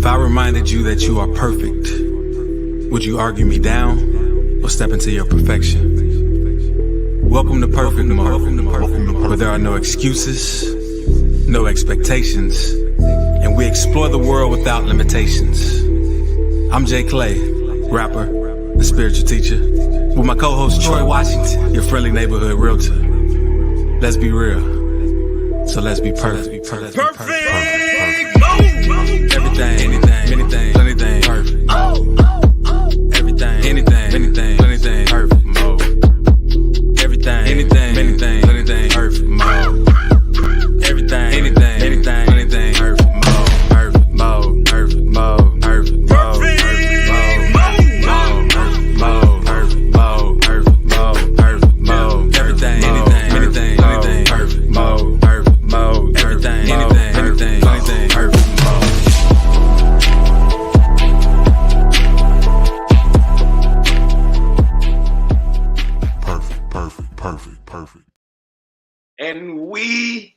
I reminded you that you are perfect, would you argue me down or step into your perfection? Welcome to Perfect Mode, where there are no excuses, no expectations, and we explore the world without limitations. I'm Jay Clay, rapper and spiritual teacher, with my co-host Troy Washington, your friendly neighborhood realtor. Let's be real, so let's be perfect. Everything, anything, plenty perfect. Everything, anything, plenty perfect mode. Everything, anything, plenty perfect mode. Everything, anything, plenty perfect mode. Perfect mode, perfect mode, perfect mode, perfect mode, perfect mode, perfect mode. Everything, anything, plenty perfect mode. Perfect mode, everything, anything, plenty perfect mode. Perfect. And we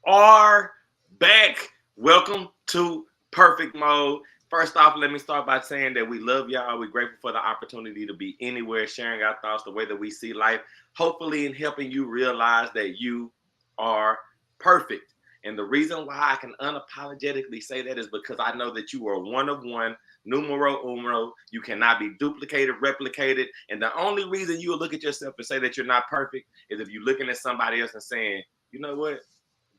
are back. Welcome to Perfect Mode. First off, let me start by saying that we love y'all. We're grateful for the opportunity to be anywhere, sharing our thoughts, the way that we see life, hopefully in helping you realize that you are perfect. And the reason why I can unapologetically say that is because I know that you are one of one, numero uno. You cannot be duplicated, replicated. And the only reason you will look at yourself and say that you're not perfect is if you're looking at somebody else and saying, you know what?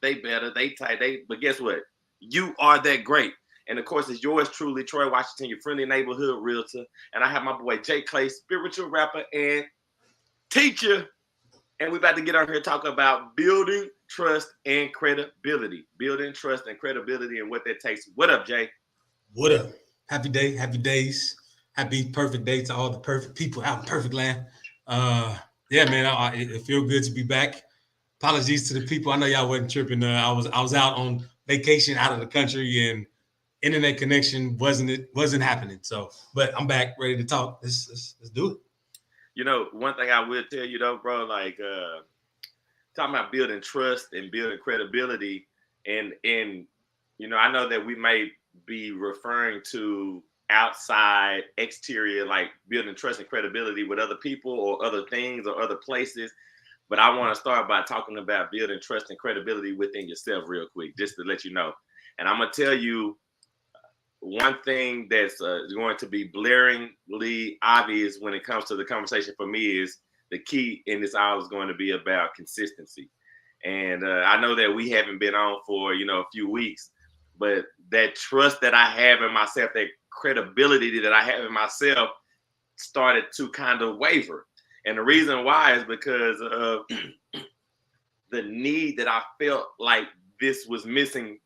They better, they tight, but guess what? You are that great. And of course, it's yours truly, Troy Washington, your friendly neighborhood realtor. And I have my boy Jay Clay, spiritual rapper and teacher. And we're about to get on here and talk about building trust and credibility. Building trust and credibility and what that takes. What up, Jay? What up? Happy day, happy days, happy perfect day to all the perfect people out in perfect land. Yeah, man, it feels good to be back. Apologies to the people. I know y'all wasn't tripping. I was out on vacation out of the country and internet connection wasn't happening. So, but I'm back, ready to talk. Let's do it. You know, one thing I will tell you though, bro, like talking about building trust and building credibility, and you know, I know that we may be referring to outside, exterior, like building trust and credibility with other people or other things or other places. But I want to start by talking about building trust and credibility within yourself real quick, just to let you know. And I'm going to tell you one thing that's going to be blaringly obvious when it comes to the conversation for me is the key in this all is going to be about consistency. And I know that we haven't been on for, you know, a few weeks, but that trust that I have in myself, that credibility that I have in myself started to kind of waver. And the reason why is because of the need that I felt like this was missing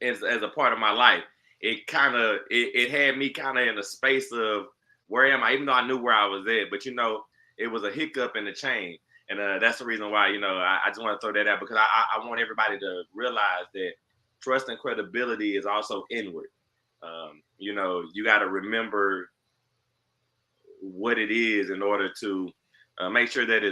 as a part of my life. It had me kind of in a space of where am I, even though I knew where I was at, but you know, it was a hiccup in the chain. And that's the reason why, you know, I just want to throw that out because I want everybody to realize that trust and credibility is also inward. You know, you got to remember what it is in order to make sure that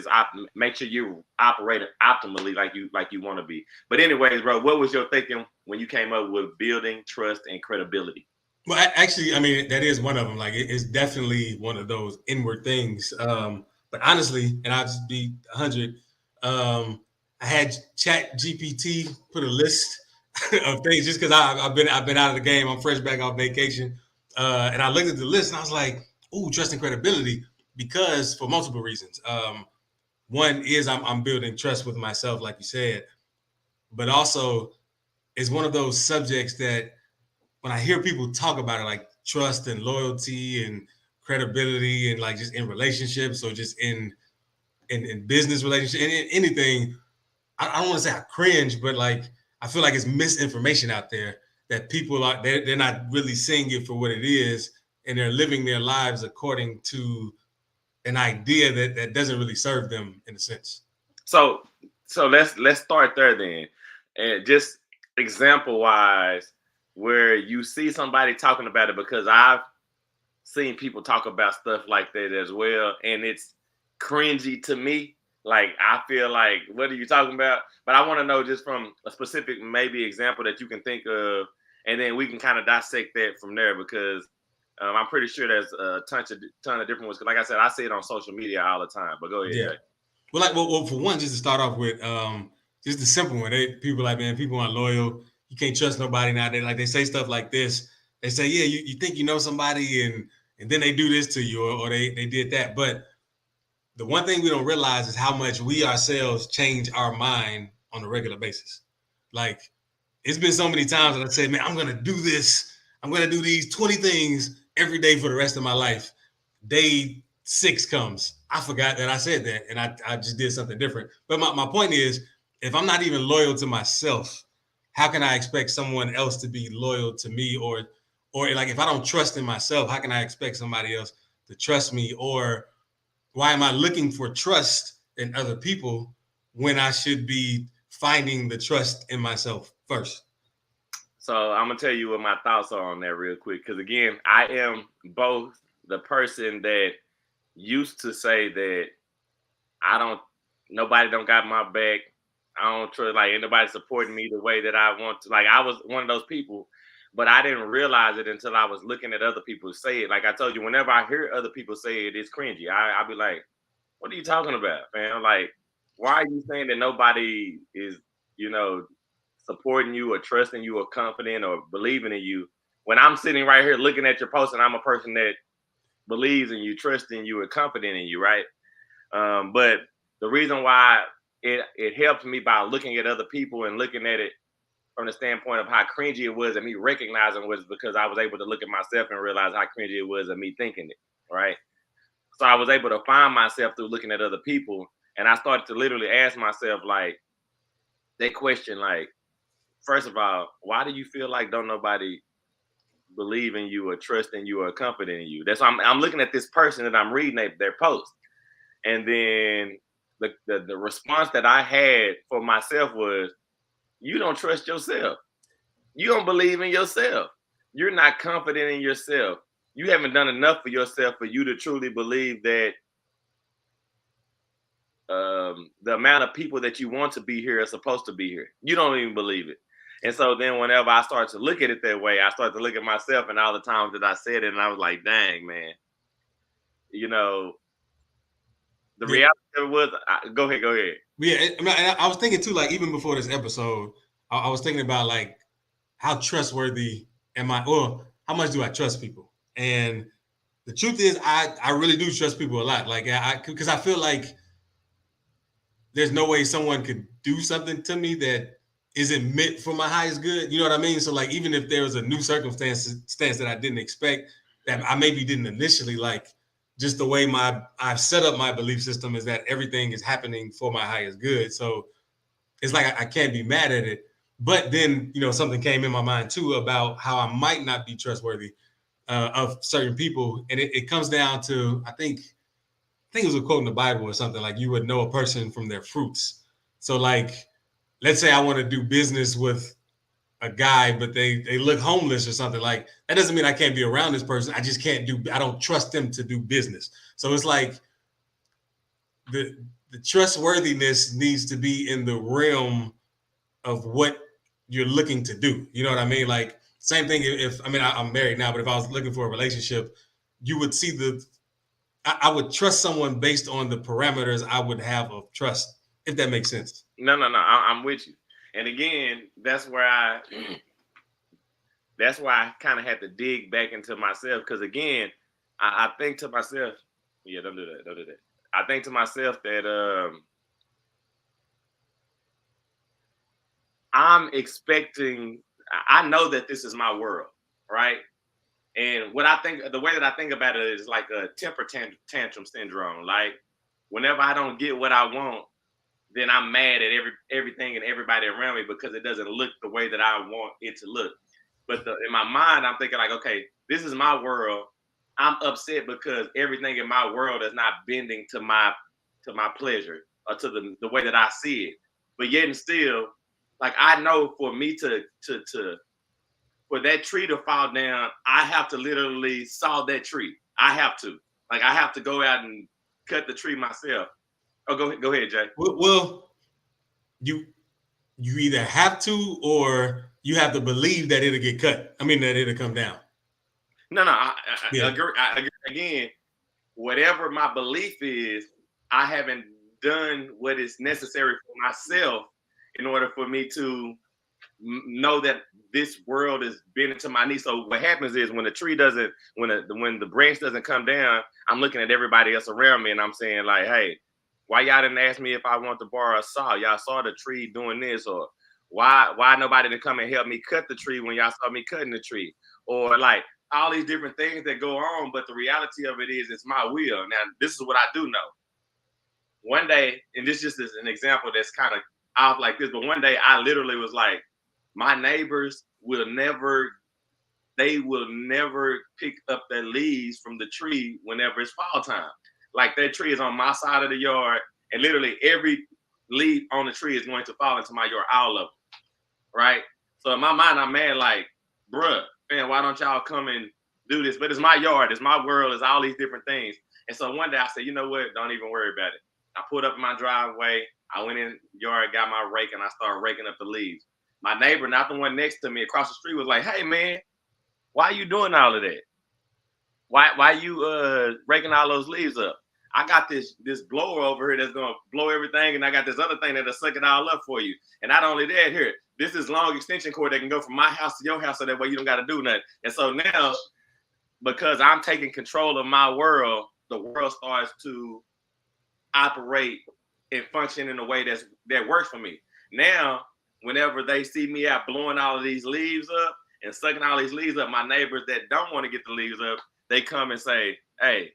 make sure you're operating optimally like you want to be. But anyways, bro, what was your thinking when you came up with building trust and credibility? Well, actually, I mean, that is one of them. Like, it's definitely one of those inward things. But honestly, and I'll just be 100, I had Chat GPT put a list of things just because I've been out of the game. I'm fresh back off vacation. And I looked at the list and I was like, ooh, trust and credibility, because for multiple reasons. One is I'm building trust with myself, like you said, but also it's one of those subjects that when I hear people talk about it, like trust and loyalty and credibility and like just in relationships or just in business relationships, in anything, I don't want to say I cringe, but like I feel like it's misinformation out there that people they're not really seeing it for what it is, and they're living their lives according to an idea that doesn't really serve them in a sense. So let's start there then, and just example wise, where you see somebody talking about it, because I've seen people talk about stuff like that as well, and it's cringy to me. Like, I feel like, what are you talking about? But I want to know just from a specific maybe example that you can think of, and then we can kind of dissect that from there because I'm pretty sure there's a ton of different ones. Like I said, I see it on social media all the time. But go ahead, Yeah. Jay. Well, for one, just to start off with, just the simple one. People like, man, people aren't loyal. You can't trust nobody now. They say stuff like this. They say, yeah, you think you know somebody, and then they do this to you, or they did that. But the one thing we don't realize is how much we ourselves change our mind on a regular basis. Like, it's been so many times that I said, man, I'm gonna do this. I'm gonna do these 20 things every day for the rest of my life. Day 6 comes. I forgot that I said that, and I just did something different. But my point is, if I'm not even loyal to myself, how can I expect someone else to be loyal to me? Or like, if I don't trust in myself, how can I expect somebody else to trust me? Or why am I looking for trust in other people when I should be finding the trust in myself first? So I'm gonna tell you what my thoughts are on that real quick. Because again, I am both the person that used to say that nobody don't got my back. I don't trust like anybody supporting me the way that I want to. Like I was one of those people, but I didn't realize it until I was looking at other people say it. Like I told you, whenever I hear other people say it, it's cringy. I'll be like, what are you talking about, man? Like, why are you saying that nobody is, you know, supporting you or trusting you or confident or believing in you when I'm sitting right here looking at your post and I'm a person that believes in you, trusting you, and confident in you, right? But the reason why it helped me by looking at other people and looking at it from the standpoint of how cringy it was and me recognizing was because I was able to look at myself and realize how cringy it was of me thinking it, right? So I was able to find myself through looking at other people, and I started to literally ask myself like that question, like, first of all, why do you feel like don't nobody believe in you or trust in you or confident in you? That's why I'm looking at this person that I'm reading their post. And then the response that I had for myself was, you don't trust yourself. You don't believe in yourself. You're not confident in yourself. You haven't done enough for yourself for you to truly believe that the amount of people that you want to be here are supposed to be here. You don't even believe it. And so then whenever I start to look at it that way, I start to look at myself and all the times that I said it, and I was like, dang, man, you know, the reality of it was, go ahead. Yeah, I was thinking too, like even before this episode, I was thinking about like how trustworthy am I, or how much do I trust people? And the truth is, I really do trust people a lot. Like because I feel like there's no way someone could do something to me that isn't meant for my highest good. You know what I mean? So like even if there was a new circumstance that I didn't expect, that I maybe didn't initially like, just the way I've set up my belief system is that everything is happening for my highest good. So it's like I can't be mad at it. But then, something came in my mind too about how I might not be trustworthy of certain people. And it comes down to, I think it was a quote in the Bible or something, like you would know a person from their fruits. So like, let's say I want to do business with a guy, but they look homeless or something. Like, that doesn't mean I can't be around this person. I just I don't trust them to do business. So it's like the trustworthiness needs to be in the realm of what you're looking to do. You know what I mean? Like, same thing if I'm married now, but if I was looking for a relationship, you would see I would trust someone based on the parameters I would have of trust, if that makes sense. No, I'm with you. And again, that's where I kind of had to dig back into myself. Because again, I think to myself, yeah, don't do that. I think to myself that I'm expecting, I know that this is my world, right? And what I think, the way that I think about it is like a temper tantrum syndrome. Like, whenever I don't get what I want, then I'm mad at everything and everybody around me because it doesn't look the way that I want it to look. But in my mind, I'm thinking like, okay, this is my world. I'm upset because everything in my world is not bending to my pleasure or to the way that I see it. But yet and still, like, I know for me to for that tree to fall down, I have to literally saw that tree. I have to go out and cut the tree myself. Oh, go ahead, Jay. Well, you either have to or you have to believe that it'll get cut. I mean, that it'll come down. No, I agree. I agree. Again, whatever my belief is, I haven't done what is necessary for myself in order for me to know that this world is bending to my knees. So what happens is when the tree doesn't, when the branch doesn't come down, I'm looking at everybody else around me and I'm saying like, hey, why y'all didn't ask me if I want to borrow a saw? Y'all saw the tree doing this, or why nobody didn't come and help me cut the tree when y'all saw me cutting the tree, or like all these different things that go on. But the reality of it is, it's my will. Now, this is what I do know. One day, and this just is an example that's kind of off like this, but one day I literally was like, my neighbors will never pick up their leaves from the tree whenever it's fall time. Like that tree is on my side of the yard, and literally every leaf on the tree is going to fall into my yard, all of them, right? So in my mind, I'm mad like, bruh, man, why don't y'all come and do this? But it's my yard, it's my world, it's all these different things. And so one day I said, you know what? Don't even worry about it. I pulled up in my driveway, I went in the yard, got my rake, and I started raking up the leaves. My neighbor, not the one next to me across the street, was like, hey man, why are you doing all of that? Why you raking all those leaves up? I got this blower over here that's gonna blow everything, and I got this other thing that'll suck it all up for you. And not only that, here, this is long extension cord that can go from my house to your house, so that way you don't gotta do nothing. And so now, because I'm taking control of my world, the world starts to operate and function in a way that works for me. Now, whenever they see me out blowing all of these leaves up and sucking all these leaves up, my neighbors that don't want to get the leaves up, they come and say, hey,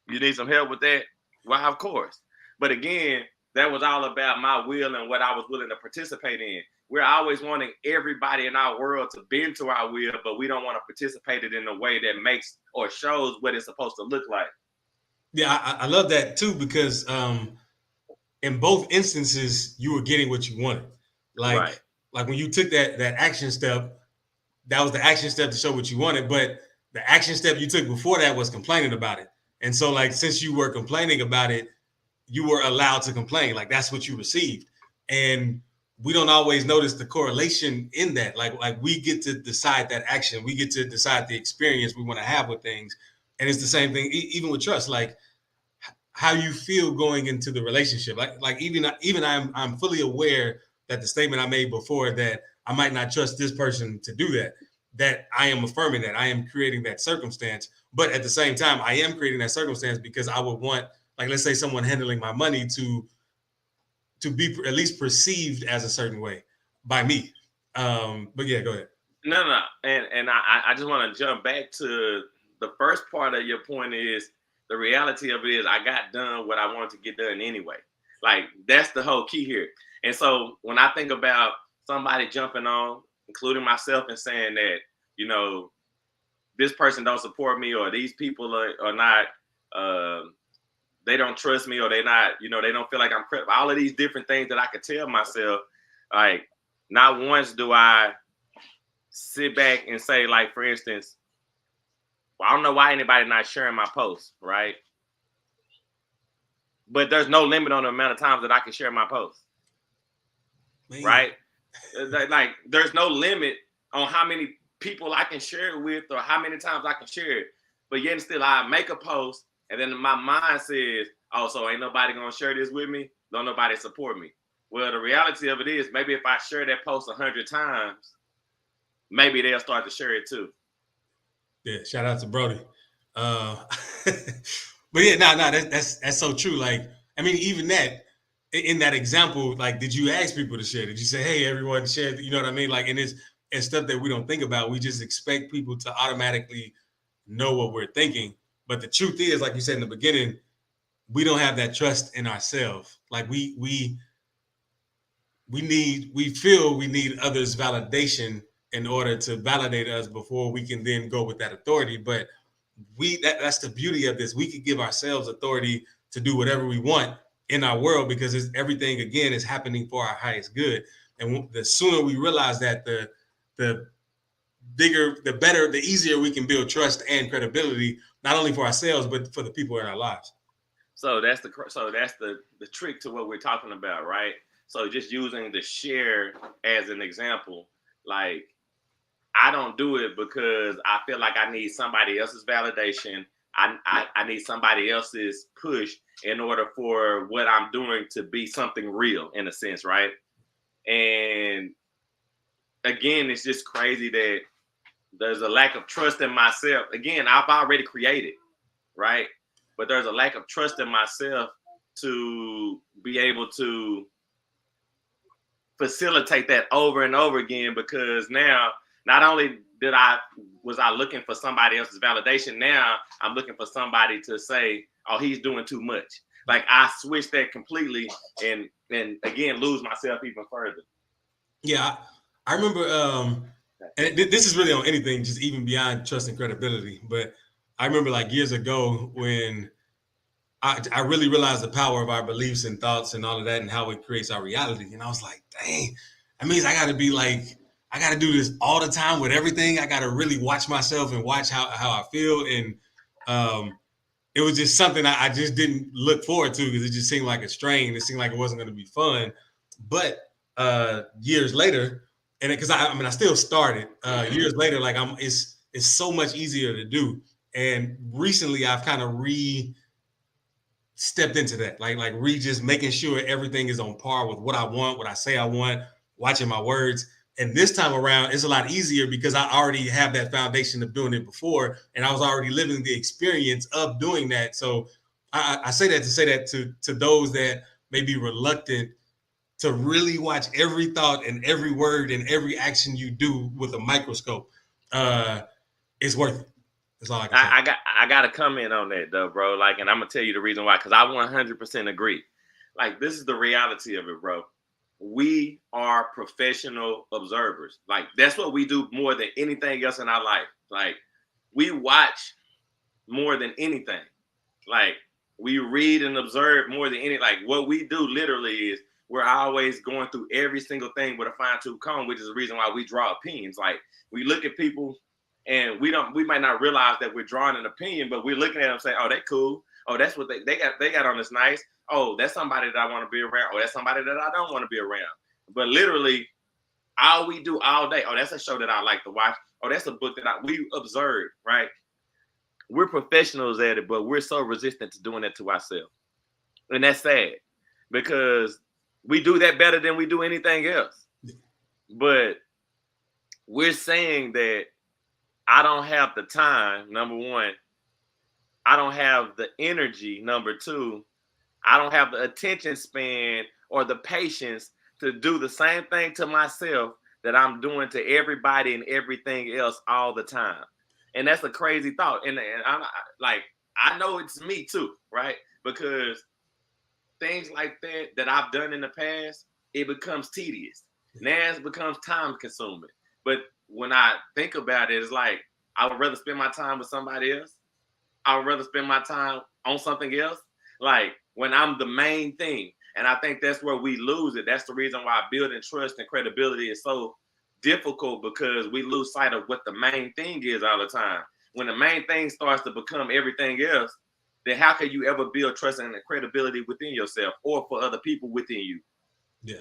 you need some help with that? Well, of course. But again, that was all about my will and what I was willing to participate in. We're always wanting everybody in our world to bend to our will, but we don't want to participate it in a way that makes or shows what it's supposed to look like. Yeah, I love that too, because in both instances, you were getting what you wanted. Like when you took that action step, that was the action step to show what you wanted. But the action step you took before that was complaining about it. And so, like, since you were complaining about it, you were allowed to complain. Like, that's what you received. And we don't always notice the correlation in that. Like we get to decide that action. We get to decide the experience we want to have with things. And it's the same thing, even with trust. Like, how you feel going into the relationship. Like even I'm fully aware that the statement I made before, that I might not trust this person to do that I am affirming that I am creating that circumstance. But at the same time, I am creating that circumstance because I would want, like, let's say someone handling my money to be at least perceived as a certain way by me. But yeah, go ahead. No. And I just want to jump back to the first part of your point is, the reality of it is I got done what I wanted to get done anyway. Like, that's the whole key here. And so when I think about somebody jumping on, including myself, and saying that, you know, this person don't support me, or these people are not, they don't trust me, or they not, you know, they don't feel like I'm credible. All of these different things that I could tell myself, like, not once do I sit back and say, like, for instance, well, I don't know why anybody not sharing my posts, right? But there's no limit on the amount of times that I can share my posts, right? Like, there's no limit on how many people I can share it with, or how many times I can share it. But yet still, I make a post, and then my mind says, oh, so ain't nobody gonna share this with me? Don't nobody support me. Well, the reality of it is, maybe if I share that post 100 times, maybe they'll start to share it too. Yeah, shout out to Brody. But yeah, that's so true. Like, I mean, even that, in that example, like, did you ask people to share? Did you say, hey, everyone, share? You know what I mean? Like, and it's stuff that we don't think about. We just expect people to automatically know what we're thinking. But the truth is, like you said in the beginning, we don't have that trust in ourselves. Like, we feel we need others' validation in order to validate us before we can then go with that authority. But that's the beauty of this. We could give ourselves authority to do whatever we want in our world, because everything, again, is happening for our highest good. And the sooner we realize that, the bigger, the better, the easier we can build trust and credibility, not only for ourselves, but for the people in our lives. So that's the trick to what we're talking about, right? So just using the share as an example, Like, I don't do it because I feel like I need somebody else's validation. I need somebody else's push in order for what I'm doing to be something real, in a sense, right? And again, it's just crazy that there's a lack of trust in myself. Again, I've already created, right? But there's a lack of trust in myself to be able to facilitate that over and over again, because now not only was I looking for somebody else's validation, now I'm looking for somebody to say, oh, he's doing too much. Like, I switched that completely and again lose myself even further. Yeah, I remember, and this is really on anything, just even beyond trust and credibility. But I remember like years ago when I really realized the power of our beliefs and thoughts and all of that and how it creates our reality. And I was like, dang, that means I got to do this all the time with everything. I got to really watch myself and watch how I feel. And it was just something I just didn't look forward to because it just seemed like a strain. It seemed like it wasn't going to be fun. But years later, and because I still started years later, like it's so much easier to do. And recently I've kind of stepped into that, like just making sure everything is on par with what I want, what I say I want, watching my words. And this time around, it's a lot easier because I already have that foundation of doing it before, and I was already living the experience of doing that. So I say that to say that to those that may be reluctant to really watch every thought and every word and every action you do with a microscope. It's worth it. That's all I can say. I got to comment on that though, bro. Like, and I'm gonna tell you the reason why, because I 100% agree. Like, this is the reality of it, bro. We are professional observers. Like, that's what we do more than anything else in our life. Like, we watch more than anything. Like, we read and observe more than any. Like, what we do literally is we're always going through every single thing with a fine-tooth comb, which is the reason why we draw opinions. Like, we look at people and we might not realize that we're drawing an opinion, but we're looking at them saying, oh, they cool. Oh, that's what they got on this nice. Oh, that's somebody that I want to be around. Oh, that's somebody that I don't want to be around. But literally, all we do all day, oh, that's a show that I like to watch. Oh, that's a book that we observe, right? We're professionals at it, but we're so resistant to doing that to ourselves. And that's sad because we do that better than we do anything else. But we're saying that I don't have the time, number one. I don't have the energy, number two. I don't have the attention span or the patience to do the same thing to myself that I'm doing to everybody and everything else all the time. And that's a crazy thought. And I'm like, I know it's me too, right? Because things like that I've done in the past, it becomes tedious. Now it becomes time consuming. But when I think about it, it's like, I would rather spend my time with somebody else. I would rather spend my time on something else. Like, when I'm the main thing. And I think that's where we lose it. That's the reason why building trust and credibility is so difficult, because we lose sight of what the main thing is all the time. When the main thing starts to become everything else, then how can you ever build trust and credibility within yourself or for other people within you? Yeah.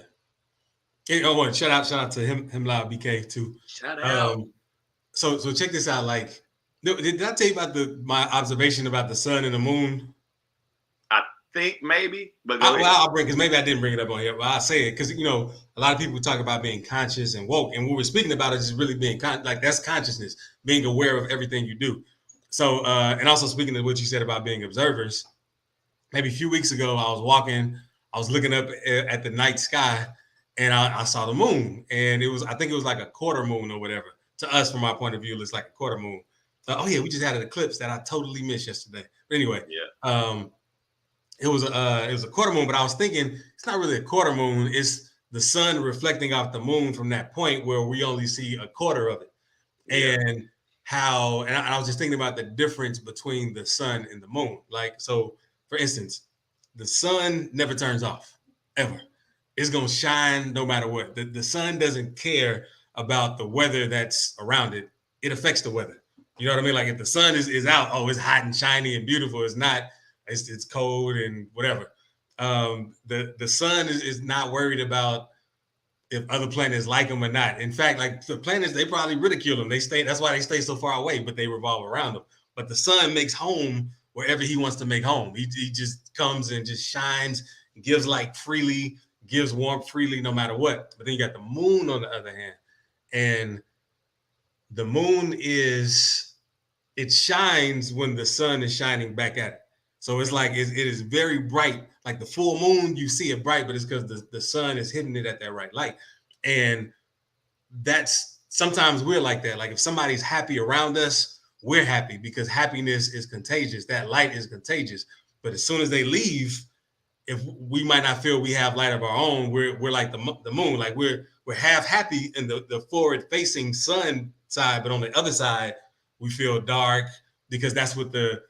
Hey, shout out to him Loud BK too. Shout out. So check this out. Like, did I tell you about my observation about the sun and the moon? I think maybe, but I'll bring, because maybe I didn't bring it up on here, but I'll say it because a lot of people talk about being conscious and woke, and what we're speaking about is really being like, that's consciousness, being aware of everything you do. So and also speaking to what you said about being observers, maybe a few weeks ago I was walking, I was looking up at the night sky, and I saw the moon, and I think it was like a quarter moon or whatever. To us, from our point of view, it looks like a quarter moon. Oh yeah, we just had an eclipse that I totally missed yesterday. But anyway, yeah. It was a quarter moon, but I was thinking it's not really a quarter moon. It's the sun reflecting off the moon from that point where we only see a quarter of it. Yeah. And I was just thinking about the difference between the sun and the moon. Like, so for instance, the sun never turns off, ever. It's going to shine no matter what. The sun doesn't care about the weather that's around it. It affects the weather. You know what I mean? Like, if the sun is out, oh, it's hot and shiny and beautiful. It's not. It's cold and whatever. The sun is not worried about if other planets like them or not. In fact, like the planets, they probably ridicule them. That's why they stay so far away, but they revolve around them. But the sun makes home wherever he wants to make home. He just comes and just shines, gives light freely, gives warmth freely, no matter what. But then you got the moon on the other hand. And the moon it shines when the sun is shining back at it. So it's like it is very bright. Like the full moon, you see it bright, but it's because the sun is hitting it at that right light. And that's sometimes we're like that. Like if somebody's happy around us, we're happy because happiness is contagious. That light is contagious. But as soon as they leave, if we might not feel we have light of our own, we're like the moon. Like we're half happy in the forward facing sun side, but on the other side, we feel dark because that's what the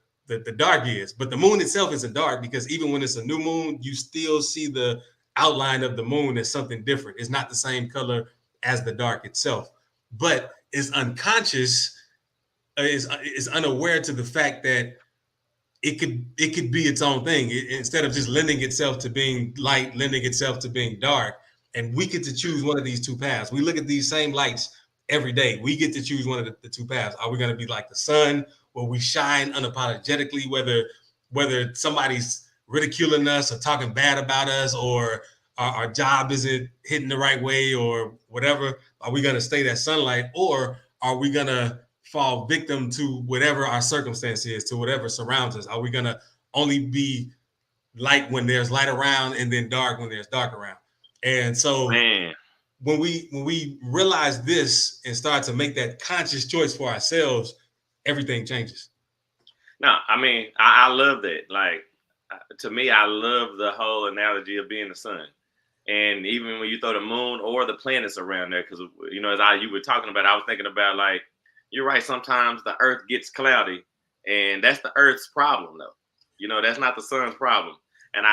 dark is. But the moon itself isn't dark because even when it's a new moon, you still see the outline of the moon as something different. It's not the same color as the dark itself, but it's unconscious, is unaware to the fact that it could be its own thing. Instead of just lending itself to being light, lending itself to being dark. And we get to choose one of these two paths. We look at these same lights every day. We get to choose one of the two paths. Are we going to be like the sun, where we shine unapologetically, whether somebody's ridiculing us or talking bad about us, or our job isn't hitting the right way or whatever? Are we going to stay that sunlight, or are we going to fall victim to whatever our circumstance is, to whatever surrounds us? Are we going to only be light when there's light around and then dark when there's dark around? And so when we realize this and start to make that conscious choice for ourselves, everything changes. No, I mean, I love that. Like, to me, I love the whole analogy of being the sun. And even when you throw the moon or the planets around there, because, you know, as you were talking about, I was thinking about, like, you're right, sometimes the earth gets cloudy, and that's the earth's problem, though. You know, that's not the sun's problem. And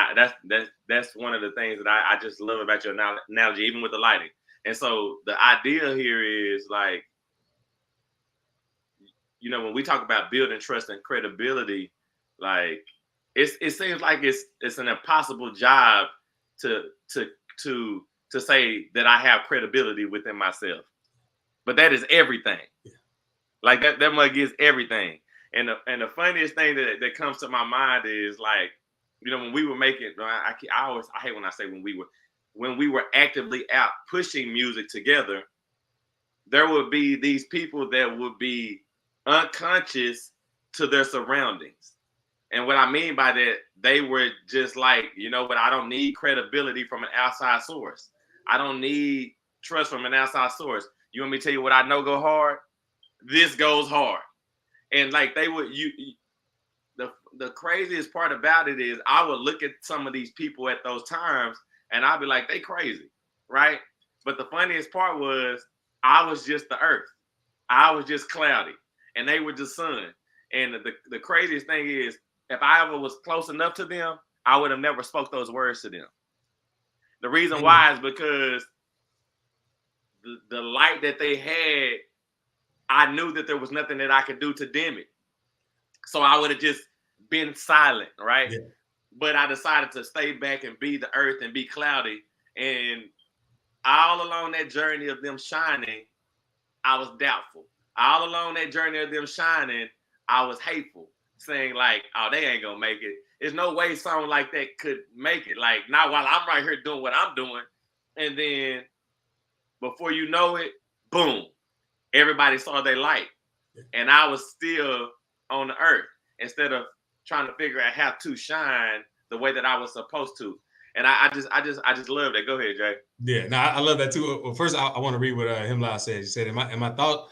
that's one of the things that I just love about your analogy, even with the lighting. And so the idea here is, like, you know, when we talk about building trust and credibility, like it seems like it's an impossible job to say that I have credibility within myself. But that is everything. Yeah. Like that mug is everything. And the funniest thing that comes to my mind is, like, you know, when we were making, I hate when I say when we were actively out pushing music together, there would be these people that would be unconscious to their surroundings. And what I mean by that, they were just like, you know, but I don't need credibility from an outside source. I don't need trust from an outside source. You want me to tell you what I know go hard? This goes hard. And like the craziest part about it is I would look at some of these people at those times and I'd be like, they crazy, right? But the funniest part was I was just the earth. I was just cloudy and they were just sun. And the craziest thing is, if I ever was close enough to them, I would have never spoke those words to them. The reason why is because the light that they had, I knew that there was nothing that I could do to dim it. So I would have just been silent, right? Yeah. But I decided to stay back and be the earth and be cloudy. And all along that journey of them shining, I was doubtful. All along that journey of them shining, I was hateful, saying like, oh, they ain't gonna make it. There's no way someone like that could make it. Like, not while I'm right here doing what I'm doing. And then before you know it, boom, everybody saw their light. And I was still on the earth instead of trying to figure out how to shine the way that I was supposed to. And I just love that. Go ahead, Jay. Yeah, no, I love that too. Well, first, I want to read what Himla said. He said, in my thought,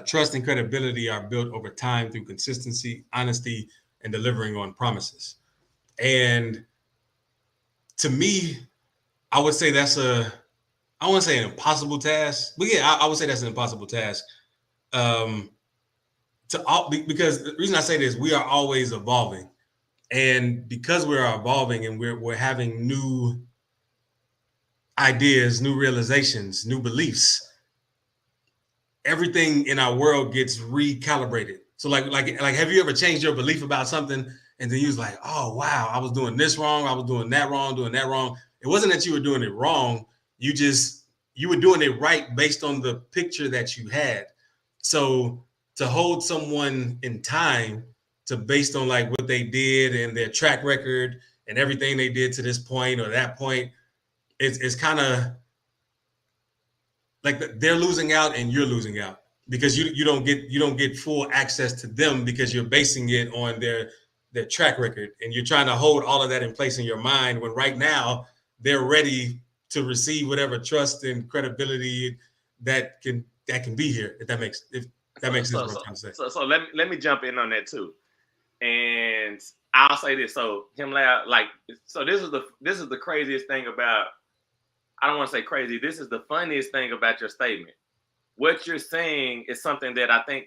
trust and credibility are built over time through consistency, honesty, and delivering on promises. And to me, I would say that's I wouldn't say an impossible task, but yeah, I would say that's an impossible task. Because the reason I say this, we are always evolving. And because we are evolving and we're having new ideas, new realizations, new beliefs, everything in our world gets recalibrated. So like have you ever changed your belief about something and then you was like, oh wow, I was doing this wrong, I was doing that wrong, doing that wrong. It wasn't that you were doing it wrong, You were doing it right based on the picture that you had. So to hold someone in time to based on like what they did and their track record and everything they did to this point or that point, it's kind of like they're losing out and you're losing out because you don't get full access to them because you're basing it on their track record and you're trying to hold all of that in place in your mind when right now they're ready to receive whatever trust and credibility that can be here. If that makes sense, what I'm trying to say. So let me jump in on that too, and I'll say this. So this is the craziest thing about. I don't want to say crazy. This is the funniest thing about your statement. What you're saying is something that I think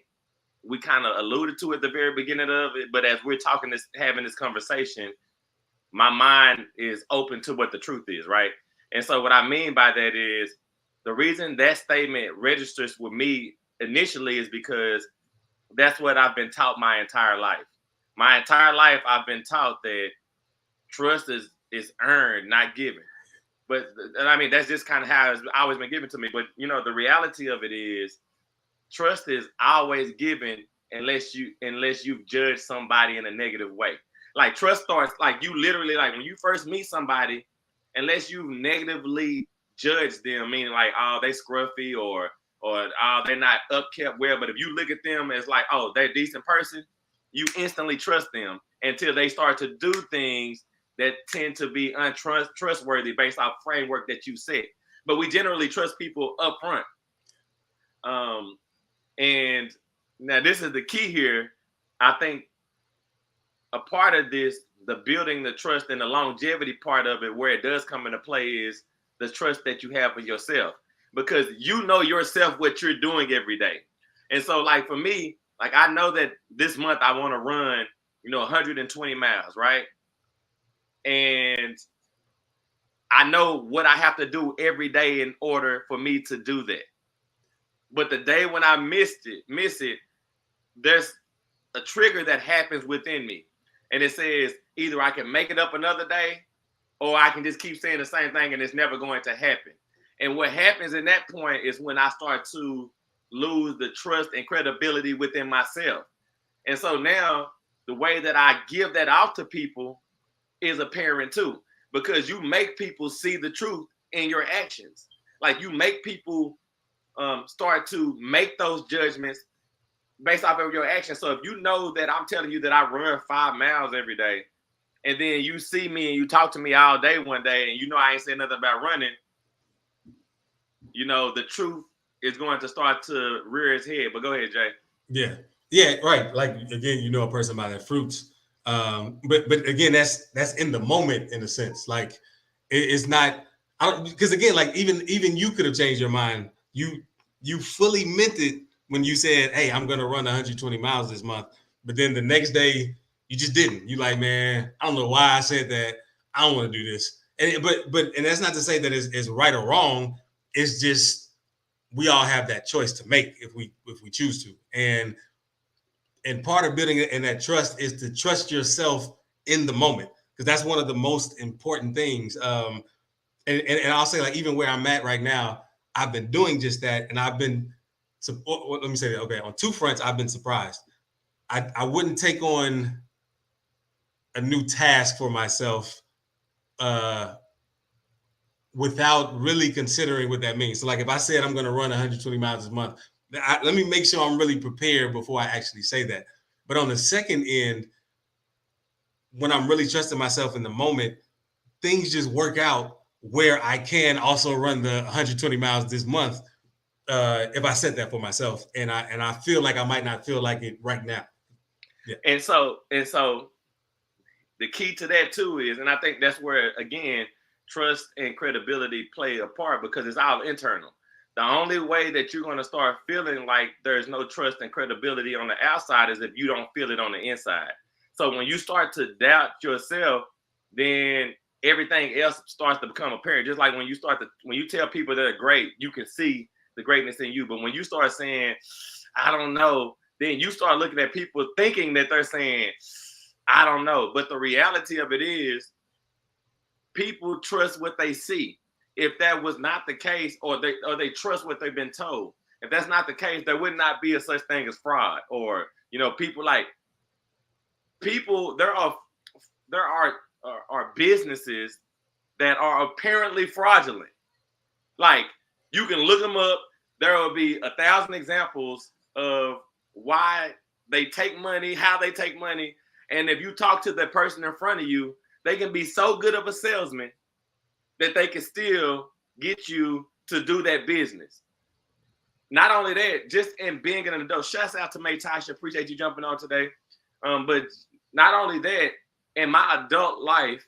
we kind of alluded to at the very beginning of it, but as we're having this conversation, my mind is open to what the truth is, right? And so what I mean by that is the reason that statement registers with me initially is because that's what I've been taught my entire life. My entire life, I've been taught that trust is earned, not given. But I mean, that's just kind of how it's always been given to me. But the reality of it is, trust is always given unless you've judged somebody in a negative way. Like trust starts like you literally like when you first meet somebody, unless you've negatively judged them, meaning like they scruffy or they're not upkept well. But if you look at them as like they're a decent person, you instantly trust them until they start to do things that tend to be untrustworthy based off framework that you set. But we generally trust people up front. And now this is the key here. I think a part of this, the building the trust and the longevity part of it, where it does come into play is the trust that you have for yourself. Because you know yourself what you're doing every day. And so like for me, like I know that this month I want to run, 120 miles, right? And I know what I have to do every day in order for me to do that. But the day when I miss it, there's a trigger that happens within me. And it says either I can make it up another day or I can just keep saying the same thing and it's never going to happen. And what happens in that point is when I start to lose the trust and credibility within myself. And so now the way that I give that out to people is apparent too, because you make people see the truth in your actions. Like you make people start to make those judgments based off of your actions. So if you know that I'm telling you that I run 5 miles every day, and then you see me and you talk to me all day one day, and I ain't saying nothing about running, the truth is going to start to rear its head. But go ahead, Jay. Yeah, right. Like again, a person by their fruits. But again, that's in the moment in a sense. Like it's not because again, like even you could have changed your mind. You fully meant it when you said, "Hey, I'm gonna run 120 miles this month," but then the next day you just didn't. You like, man, I don't know why I said that. I don't want to do this. And that's not to say that it's right or wrong. It's just we all have that choice to make if we choose to. And part of building in that trust is to trust yourself in the moment, because that's one of the most important things. And I'll say, like, even where I'm at right now, I've been doing just that. And I've been, let me say that, okay, on 2 fronts, I've been surprised. I wouldn't take on a new task for myself without really considering what that means. So like if I said I'm going to run 120 miles this month, let me make sure I'm really prepared before I actually say that. But on the second end, when I'm really trusting myself in the moment, things just work out where I can also run the 120 miles this month if I set that for myself. And I feel like I might not feel like it right now. Yeah. And so the key to that too is, and I think that's where, again, trust and credibility play a part, because it's all internal. The only way that you're going to start feeling like there's no trust and credibility on the outside is if you don't feel it on the inside. So when you start to doubt yourself, then everything else starts to become apparent. Just like when you tell people they're great, you can see the greatness in you. But when you start saying, I don't know, then you start looking at people thinking that they're saying, I don't know. But the reality of it is, people trust what they see. if that was not the case, or they trust what they've been told. If that's not the case, there would not be a such thing as fraud, or people there are businesses that are apparently fraudulent. Like, you can look them up. There will be 1,000 examples of why they take money, how they take money. And if you talk to the person in front of you, they can be so good of a salesman that they can still get you to do that business. Not only that, just in being an adult. Shouts out to May Tasha. Appreciate you jumping on today. But not only that, in my adult life,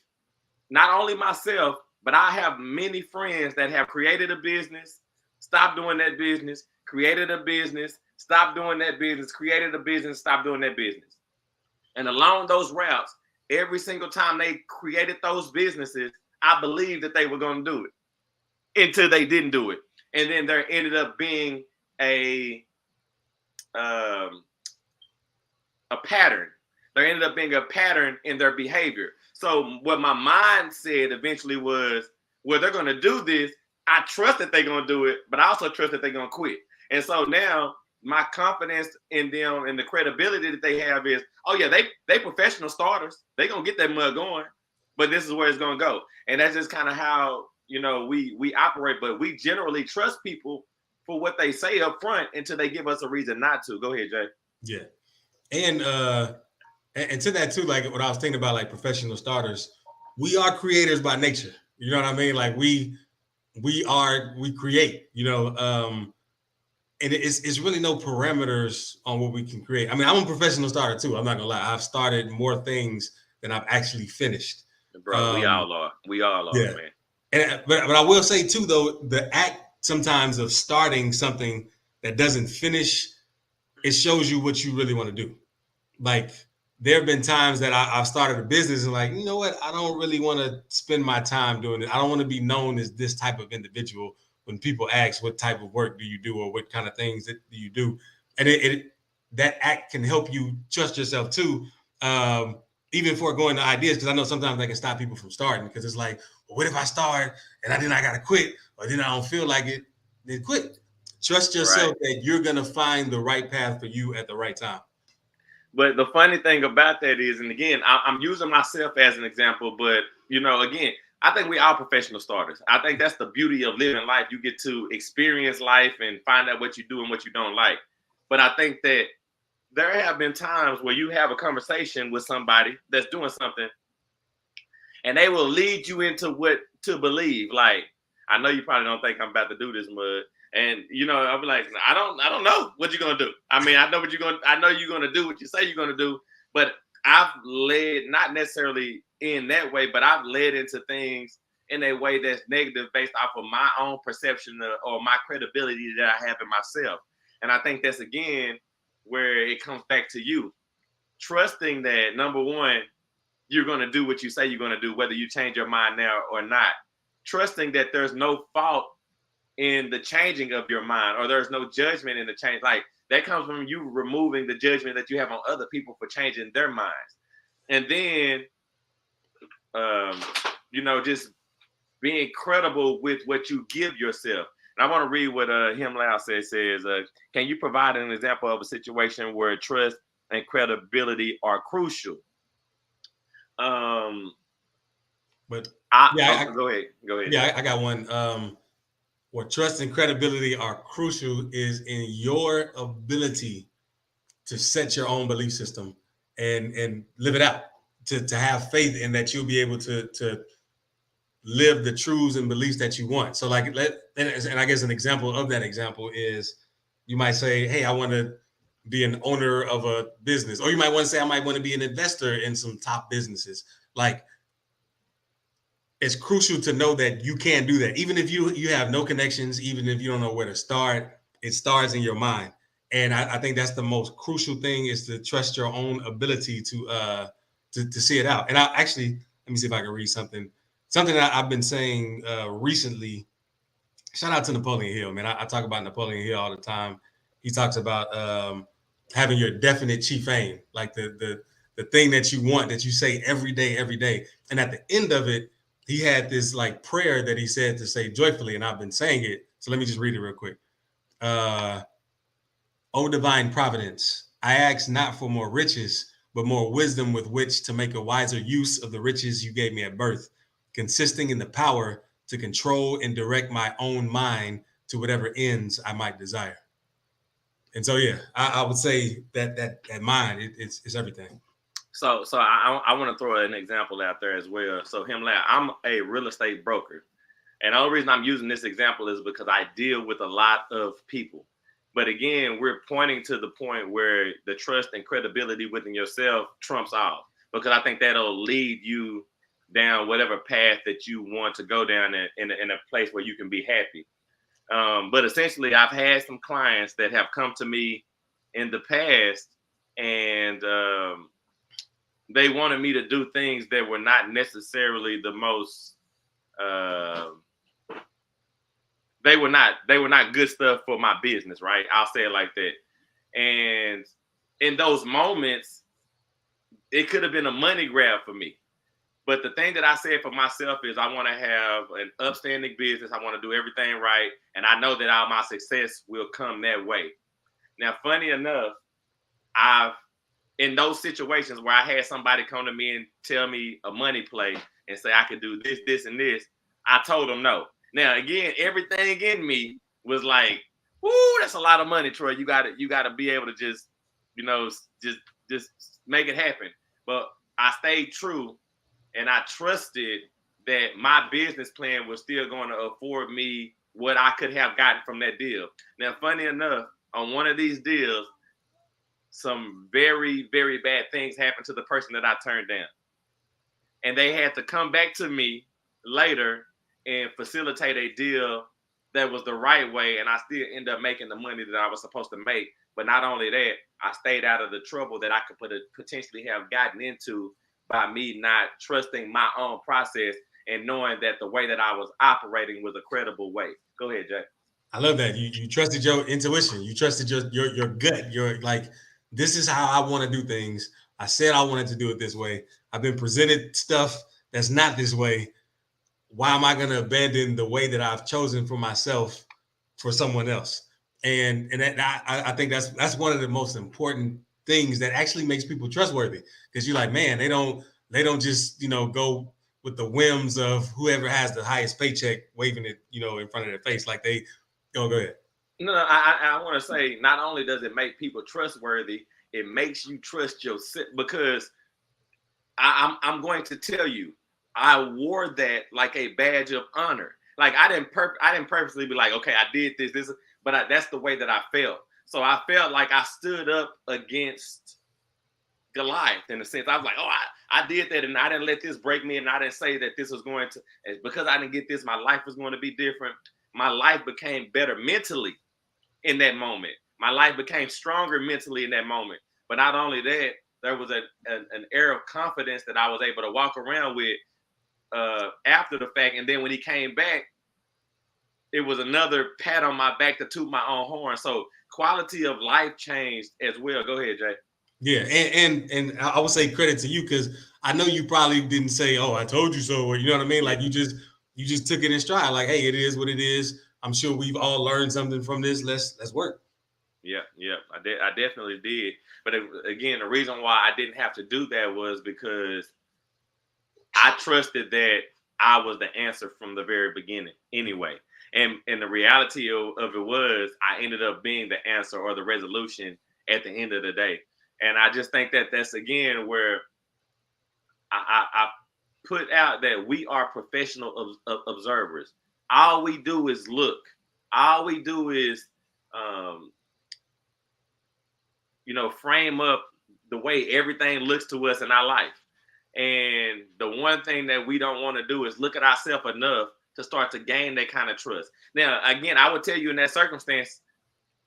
not only myself, but I have many friends that have created a business, stopped doing that business, created a business, stopped doing that business, created a business, stopped doing that business. And along those routes, every single time they created those businesses, I believed that they were going to do it until they didn't do it. And then there ended up being a pattern. There ended up being a pattern in their behavior. So what my mind said eventually was, well, they're going to do this. I trust that they're going to do it, but I also trust that they're going to quit. And so now my confidence in them and the credibility that they have is, oh yeah, they professional starters. They're going to get that mug going, but this is where it's going to go. And that's just kind of how, we operate, but we generally trust people for what they say up front until they give us a reason not to. Go ahead, Jay. Yeah. And to that too, like what I was thinking about, like professional starters, we are creators by nature. You know what I mean? Like we create, and it's really no parameters on what we can create. I mean, I'm a professional starter too. I'm not gonna lie. I've started more things than I've actually finished. Bro, we all are. We all are, yeah. Man. But I will say too, though, the act sometimes of starting something that doesn't finish, it shows you what you really want to do. Like, there have been times that I've started a business and like, you know what? I don't really want to spend my time doing it. I don't want to be known as this type of individual when people ask what type of work do you do or what kind of things that do you do. And that act can help you trust yourself too, even before going to ideas, because I know sometimes that can stop people from starting, because it's like, well, what if I start and then I got to quit, or then I don't feel like it, then quit. Trust yourself that you're going to find the right path for you at the right time. But the funny thing about that is, and again, I'm using myself as an example, but, again, I think we are professional starters. I think that's the beauty of living life. You get to experience life and find out what you do and what you don't like. But I think that there have been times where you have a conversation with somebody that's doing something and they will lead you into what to believe. Like, I know you probably don't think I'm about to do this, Mud. And I'll be like, I don't know what you're gonna do. I mean, I know you're gonna do what you say you're gonna do, but I've led, not necessarily in that way, but I've led into things in a way that's negative based off of my own perception or my credibility that I have in myself. And I think that's, again, where it comes back to you. Trusting that, number one, you're gonna do what you say you're gonna do, whether you change your mind now or not. Trusting that there's no fault in the changing of your mind, or there's no judgment in the change. Like, that comes from you removing the judgment that you have on other people for changing their minds. And then, just being credible with what you give yourself. And I want to read what Him Lao says, can you provide an example of a situation where trust and credibility are crucial? Go ahead. Yeah, I got one. Where trust and credibility are crucial is in your ability to set your own belief system and live it out, to have faith in that you'll be able to live the truths and beliefs that you want. So like, and I guess an example of that example is, you might say, hey, I want to be an owner of a business. Or you might want to say, I might want to be an investor in some top businesses. Like, it's crucial to know that you can do that. Even if you have no connections, even if you don't know where to start, it starts in your mind. And I think that's the most crucial thing, is to trust your own ability to see it out. And I actually, let me see if I can read something that I've been saying recently. Shout out to Napoleon Hill, man. I talk about Napoleon Hill all the time. He talks about having your definite chief aim, like the thing that you want, that you say every day. And at the end of it, he had this like prayer that he said to say joyfully, and I've been saying it. So let me just read it real quick. O divine providence, I ask not for more riches, but more wisdom with which to make a wiser use of the riches you gave me at birth, consisting in the power to control and direct my own mind to whatever ends I might desire. And so, yeah, I would say that mind, it's everything. So I want to throw an example out there as well. So I'm a real estate broker. And the only reason I'm using this example is because I deal with a lot of people. But again, we're pointing to the point where the trust and credibility within yourself trumps all. Because I think that'll lead you down whatever path that you want to go down in a place where you can be happy. But essentially, I've had some clients that have come to me in the past and they wanted me to do things that were not necessarily the most they were not good stuff for my business, right? I'll say it like that. And in those moments, it could have been a money grab for me. But the thing that I said for myself is I want to have an upstanding business. I want to do everything right. And I know that all my success will come that way. Now, funny enough, in those situations where I had somebody come to me and tell me a money play and say I could do this, this, and this, I told them no. Now, again, everything in me was like, "Woo, that's a lot of money, Troy. You got to be able to just make it happen." But I stayed true, and I trusted that my business plan was still going to afford me what I could have gotten from that deal. Now, funny enough, on one of these deals, some very, very bad things happened to the person that I turned down. And they had to come back to me later and facilitate a deal that was the right way. And I still end up making the money that I was supposed to make. But not only that, I stayed out of the trouble that I could potentially have gotten into by me not trusting my own process and knowing that the way that I was operating was a credible way. Go ahead, Jay. I love that. You trusted your intuition. You trusted your gut. You're like, this is how I want to do things. I said I wanted to do it this way. I've been presented stuff that's not this way. Why am I going to abandon the way that I've chosen for myself for someone else? And I think that's one of the most important things that actually makes people trustworthy, because you're like, man, they don't just go with the whims of whoever has the highest paycheck waving it in front of their face. Like they go ahead. No, I want to say not only does it make people trustworthy, it makes you trust yourself, because I'm going to tell you, I wore that like a badge of honor. Like I didn't purposely be like, okay, I did this, but that's the way that I felt. So I felt like I stood up against Goliath in a sense. I was like, oh, I did that, and I didn't let this break me, and I didn't say that this was going to, because I didn't get this, my life was going to be different. My life became better mentally in that moment. My life became stronger mentally in that moment. But not only that, there was an air of confidence that I was able to walk around with after the fact. And then when he came back, it was another pat on my back to toot my own horn. So quality of life changed as well. Go ahead, Jay. Yeah, and I would say credit to you, because I know you probably didn't say, "Oh, I told you so," or you know what I mean. Like you just took it in stride. Like, hey, it is what it is. I'm sure we've all learned something from this. Let's work. Yeah, I definitely did. But again, the reason why I didn't have to do that was because I trusted that I was the answer from the very beginning anyway. And the reality of it was I ended up being the answer or the resolution at the end of the day. And I just think that that's, again, where I put out that we are professional observers. All we do is look. All we do is, frame up the way everything looks to us in our life. And the one thing that we don't want to do is look at ourselves enough to start to gain that kind of trust. Now, again, I would tell you in that circumstance,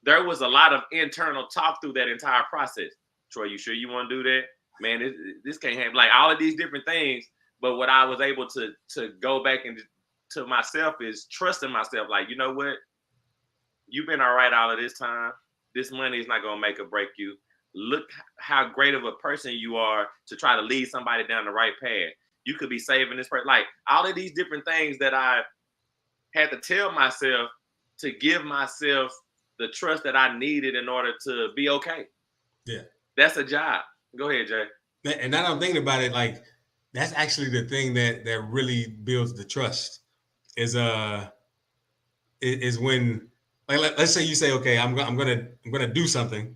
there was a lot of internal talk through that entire process. Troy, you sure you want to do that? Man, this can't happen. Like all of these different things. But what I was able to go back and to myself is trusting myself. Like, you know what? You've been all right all of this time. This money is not going to make or break you. Look how great of a person you are to try to lead somebody down the right path. you could be saving this person. Like all of these different things that I had to tell myself to give myself the trust that I needed in order to be okay. Yeah. That's a job. Go ahead, Jay. And now that I'm thinking about it, like that's actually the thing that really builds the trust is when like let's say you say, okay, I'm gonna do something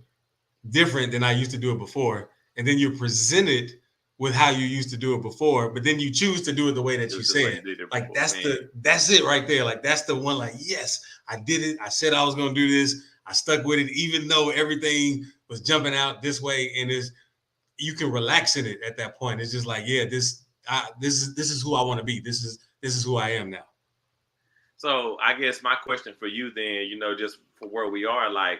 different than I used to do it before, and then you're presented with how you used to do it before, but then you choose to do it the way that you said. Like that's it right there. Like that's the one. Like yes, I did it. I said I was gonna do this. I stuck with it, even though everything was jumping out this way, and you can relax in it at that point. It's just like, yeah, this is who I want to be. This is who I am now. So I guess my question for you then, just for where we are, like,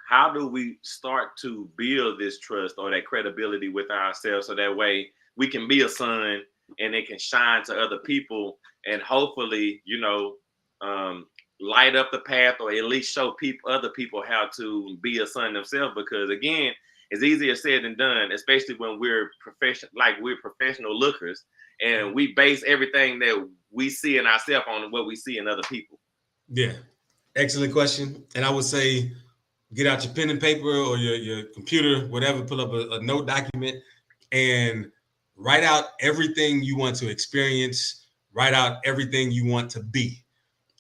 how do we start to build this trust or that credibility with ourselves so that way we can be a sun and it can shine to other people and hopefully, light up the path or at least show other people how to be a sun themselves? Because again, it's easier said than done, especially when we're professional lookers and we base everything that we see in ourselves on what we see in other people. Yeah, excellent question. And I would say, get out your pen and paper or your computer, whatever, pull up a note document and write out everything you want to experience, write out everything you want to be.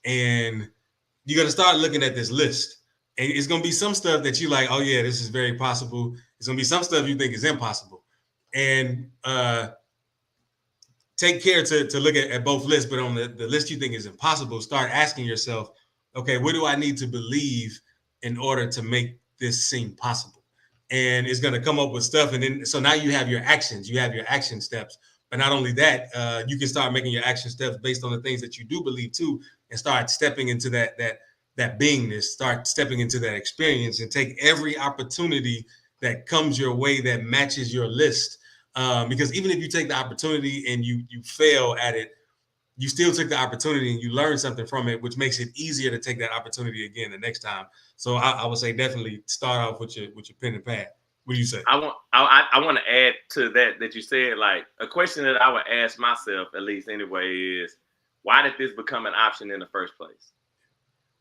And you're going to start looking at this list. And it's going to be some stuff that you like, oh yeah, this is very possible. It's going to be some stuff you think is impossible. And take care to look at both lists, but on the list you think is impossible, start asking yourself, okay, what do I need to believe in order to make this seem possible? And it's going to come up with stuff. And then, so now you have your actions, you have your action steps. But not only that, you can start making your action steps based on the things that you do believe too, and start stepping into that beingness, start stepping into that experience, and take every opportunity that comes your way that matches your list. Because even if you take the opportunity and you fail at it, you still took the opportunity and you learned something from it, which makes it easier to take that opportunity again the next time. So I would say definitely start off with your pen and pad. What do you say? I want to add to that you said, like, a question that I would ask myself, at least anyway, is why did this become an option in the first place?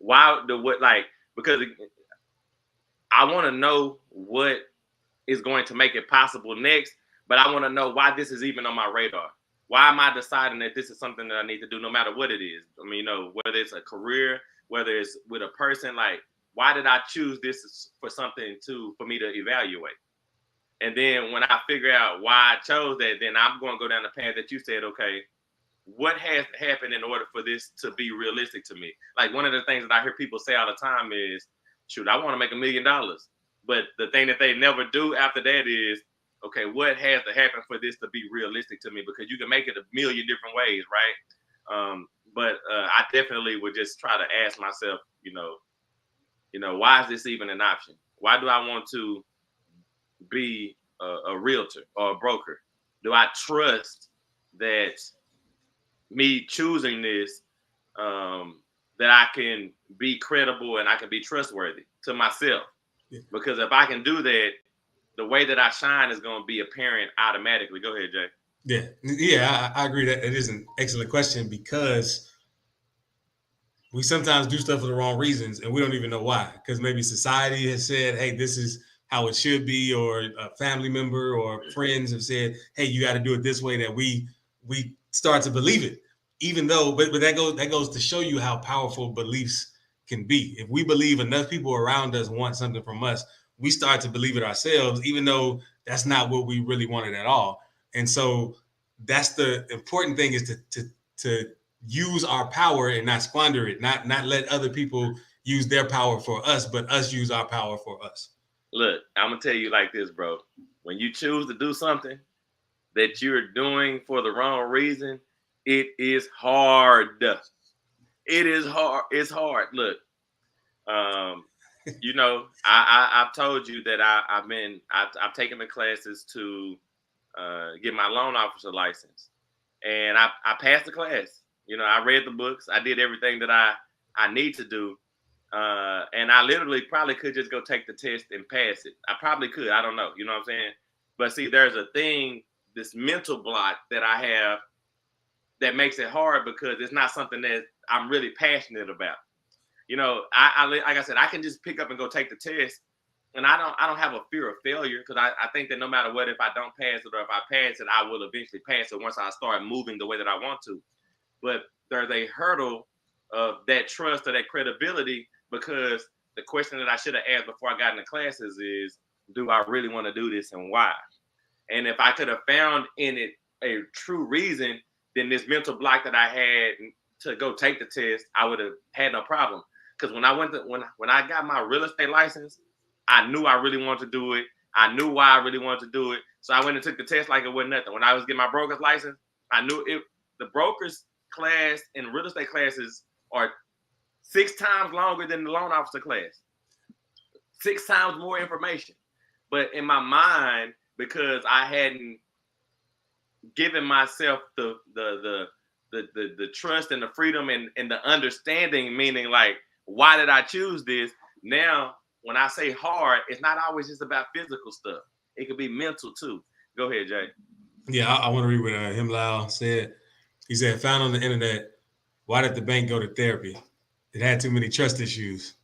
Because I want to know what is going to make it possible next, but I want to know why this is even on my radar. Why am I deciding that this is something that I need to do no matter what it is? I mean, whether it's a career, whether it's with a person, like, why did I choose this for something for me to evaluate? And then when I figure out why I chose that, then I'm going to go down the path that you said, okay, what has to happen in order for this to be realistic to me? Like, one of the things that I hear people say all the time is, shoot, I want to make $1 million. But the thing that they never do after that is, okay, what has to happen for this to be realistic to me? Because you can make it a million different ways, right? But I definitely would just try to ask myself, why is this even an option? Why do I want to be a realtor or a broker? Do I trust that me choosing this, that I can be credible and I can be trustworthy to myself? Yeah. Because if I can do that, the way that I shine is going to be apparent automatically. Go ahead, Jay. Yeah, I agree that it is an excellent question, because we sometimes do stuff for the wrong reasons and we don't even know why. Because maybe society has said, hey, this is how it should be, or a family member or friends have said, hey, you got to do it this way, that we start to believe it. Even though, but that goes to show you how powerful beliefs can be. If we believe enough people around us want something from us, we start to believe it ourselves, even though that's not what we really wanted at all. And so that's the important thing, is to use our power and not squander it, not let other people use their power for us, but us use our power for us. Look, I'm going to tell you like this, bro. When you choose to do something that you're doing for the wrong reason, it is hard. It is hard. It's hard. Look, I've told you that I've taken the classes to get my loan officer license, and I passed the class. I read the books. I did everything that I need to do. And I literally probably could just go take the test and pass it. I probably could. I don't know. You know what I'm saying? But see, there's a thing this mental block that I have that makes it hard because it's not something that I'm really passionate about. You know, I like I said, I can just pick up and go take the test, and I don't have a fear of failure because I think that no matter what, if I don't pass it or if I pass it, I will eventually pass it once I start moving the way that I want to. But there's a hurdle of that trust or that credibility because the question that I should have asked before I got into classes is, do I really want to do this and why? And if I could have found in it a true reason, then this mental block that I had to go take the test, I would have had no problem. Because when I got my real estate license, I knew I really wanted to do it. I knew why I really wanted to do it. So I went and took the test like it wasn't nothing. When I was getting my broker's license, I knew it. The broker's class and real estate classes are 6 times longer than the loan officer class. 6 times more information. But in my mind, because I hadn't given myself the trust and the freedom and the understanding, meaning like, why did I choose this? Now, when I say hard, it's not always just about physical stuff. It could be mental too. Go ahead, Jay. Yeah, I want to read what Himlau said. He said, found on the internet, why did the bank go to therapy? It had too many trust issues.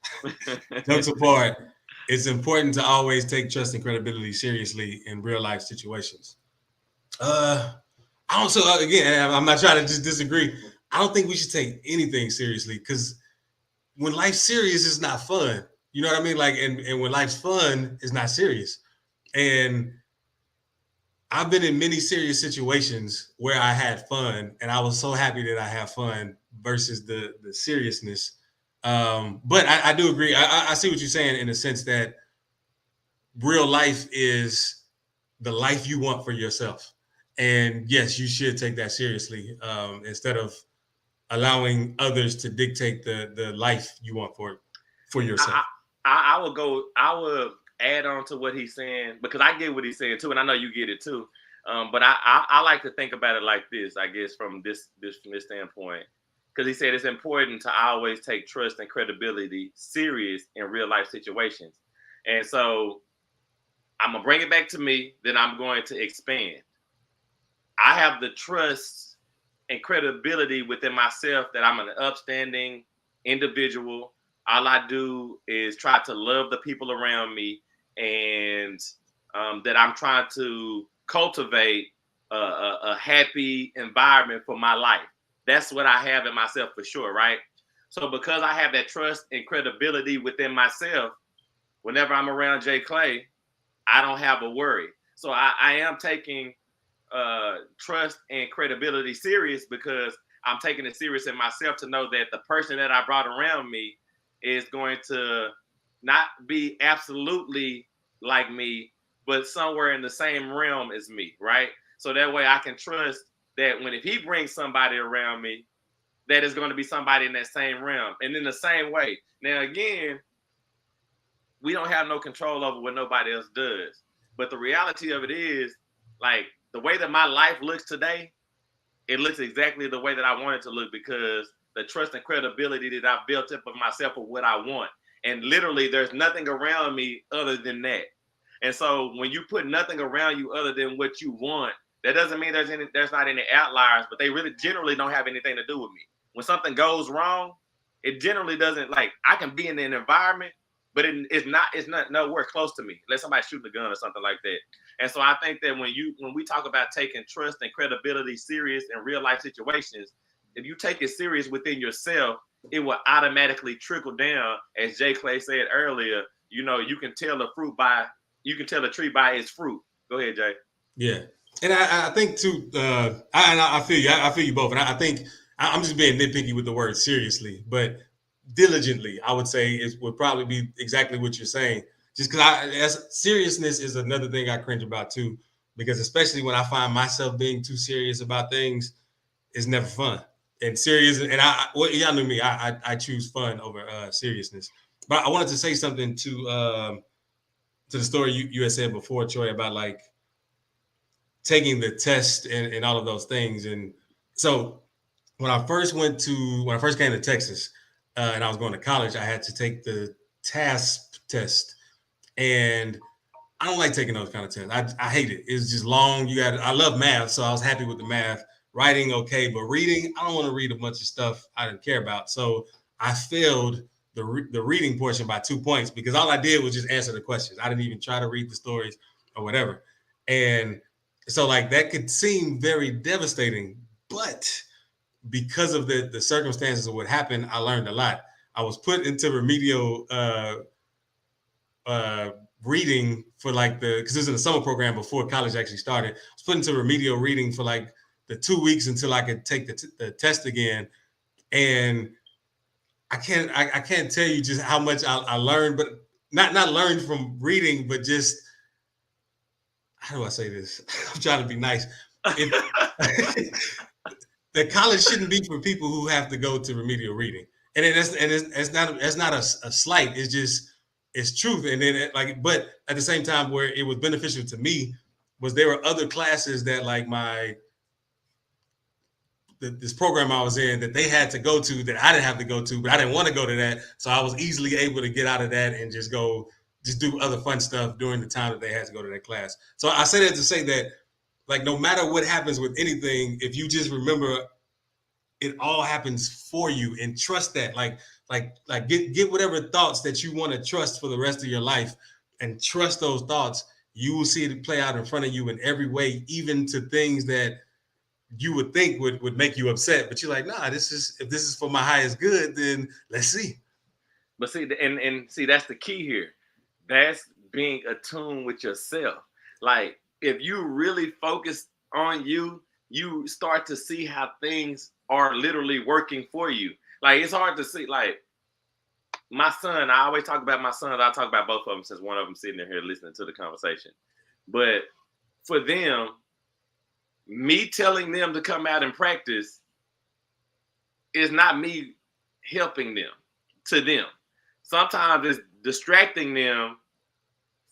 Jokes apart, it's important to always take trust and credibility seriously in real life situations. I don't. So again, I'm not trying to just disagree. I don't think we should take anything seriously because when life's serious, it's not fun. You know what I mean? Like, and when life's fun, it's not serious. And I've been in many serious situations where I had fun, and I was so happy that I had fun versus the seriousness. But I do agree. I see what you're saying in the sense that real life is the life you want for yourself. And yes, you should take that seriously instead of allowing others to dictate the life you want for yourself. I will add on to what he's saying because I get what he's saying too, and I know you get it too. But I like to think about it like this, I guess, from this standpoint, because he said it's important to always take trust and credibility serious in real life situations. And so I'm gonna bring it back to me, then I'm going to expand. I have the trust and credibility within myself that I'm an upstanding individual. All I do is try to love the people around me, and that I'm trying to cultivate a happy environment for my life. That's what I have in myself for sure, right? So because I have that trust and credibility within myself, whenever I'm around Jay Clay, I don't have a worry. So I am taking trust and credibility serious because I'm taking it serious in myself to know that the person that I brought around me is going to not be absolutely like me, but somewhere in the same realm as me, right? So that way I can trust that if he brings somebody around me, that is going to be somebody in that same realm. And in the same way, now again, we don't have no control over what nobody else does. But the reality of it is, like, the way that my life looks today, it looks exactly the way that I want it to look because the trust and credibility that I've built up of myself for what I want. And literally, there's nothing around me other than that. And so when you put nothing around you other than what you want, that doesn't mean there's not any outliers, but they really generally don't have anything to do with me. When something goes wrong, it generally doesn't, like, I can be in an environment, but it's not nowhere close to me unless somebody's shooting a gun or something like that. And so I think that when we talk about taking trust and credibility serious in real life situations, if you take it serious within yourself, it will automatically trickle down. As Jay Clay said earlier, you know, you can tell a tree by its fruit. Go ahead, Jay. Yeah, and I think too. I feel you. I feel you both. And I think I'm just being nitpicky with the word seriously, but diligently, I would say it would probably be exactly what you're saying. Just because seriousness is another thing I cringe about too, because especially when I find myself being too serious about things, it's never fun. And serious, and y'all knew me. I choose fun over seriousness. But I wanted to say something to the story you had said before, Troy, about like taking the test and all of those things. And so when I first came to Texas and I was going to college, I had to take the TASP test. And I don't like taking those kind of tests. I hate it. It's just long. I love math, so I was happy with the math. Writing, okay, but reading, I don't want to read a bunch of stuff I didn't care about. So I failed the reading portion by 2 points because all I did was just answer the questions. I didn't even try to read the stories or whatever. And so like that could seem very devastating, but because of the circumstances of what happened, I learned a lot. I was put into remedial reading for like because it was in the summer program before college actually started. I was put into remedial reading for like the 2 weeks until I could take the test again. And I can't tell you just how much I learned, but not learned from reading, but just, how do I say this? I'm trying to be nice. The college shouldn't be for people who have to go to remedial reading. And it's not a slight. It's just, it's truth. And then but at the same time, where it was beneficial to me was there were other classes that like this program I was in that they had to go to that I didn't have to go to, but I didn't want to go to that. So I was easily able to get out of that and just do other fun stuff during the time that they had to go to that class. So I say that to say that, like, no matter what happens with anything, if you just remember it all happens for you and trust that, like get whatever thoughts that you want to trust for the rest of your life and trust those thoughts, you will see it play out in front of you in every way, even to things that you would think would make you upset, but you're like, nah, if this is for my highest good, then let's see. But see, and see, that's the key here. That's being attuned with yourself. Like, if you really focus on you, you start to see how things are literally working for you. Like, it's hard to see. Like, my son, I always talk about my sons. I talk about both of them since one of them sitting here listening to the conversation. But for them, me telling them to come out and practice is not me helping them to them. Sometimes it's distracting them